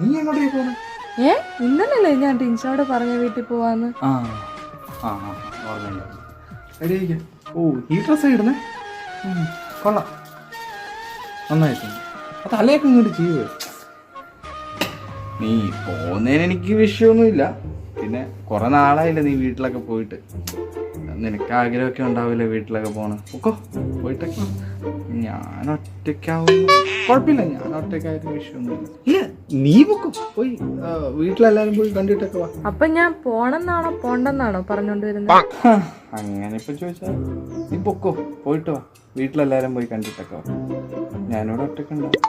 നീ എങ്ങോട്ടേ പോണേ? ഇന്നലല്ലേ ഞാൻ ടിൻഷോട് പറഞ്ഞ വീട്ടിൽ പോവാന്ന്. റെഡിയായിരിക്കാം. ഓ, ഈ ഡ്രസ്സാ ഇടുന്നേ? കൊള്ളാം, നന്നായിട്ടുണ്ട്. അത് തലയൊക്കെ ഇങ്ങോട്ട് ചെയ്യുക. നീ പോകുന്നതിന് എനിക്ക് വിഷയമൊന്നുമില്ല. പിന്നെ കുറെ നാളായില്ല നീ വീട്ടിലൊക്കെ പോയിട്ട്. നിനക്ക് ആഗ്രഹമൊക്കെ ഉണ്ടാവില്ലേ വീട്ടിലൊക്കെ പോകണം. പൊക്കോ, പോയിട്ടൊക്കെ. ഞാൻ ഒറ്റയ്ക്കാവും, കുഴപ്പമില്ല. ഞാൻ ഒറ്റയ്ക്കായിട്ട് വിഷയമൊന്നുമില്ല. ഇല്ല, നീ പൊക്കോ, പോയി വീട്ടിലെല്ലാരും പോയി കണ്ടിട്ടൊക്കെ വാ. അപ്പൊ ഞാൻ പോണെന്നാണോ പോണ്ടെന്നാണോ പറഞ്ഞോണ്ട് വരുന്നത്? അങ്ങനെ ഇപ്പൊ ചോദിച്ചാ നീ പൊക്കോ, പോയിട്ട് വാ. വീട്ടിലെല്ലാരും പോയി കണ്ടിട്ടൊക്കെ വാ. ഞാനിവിടെ ഒറ്റയ്ക്കുണ്ടാവും.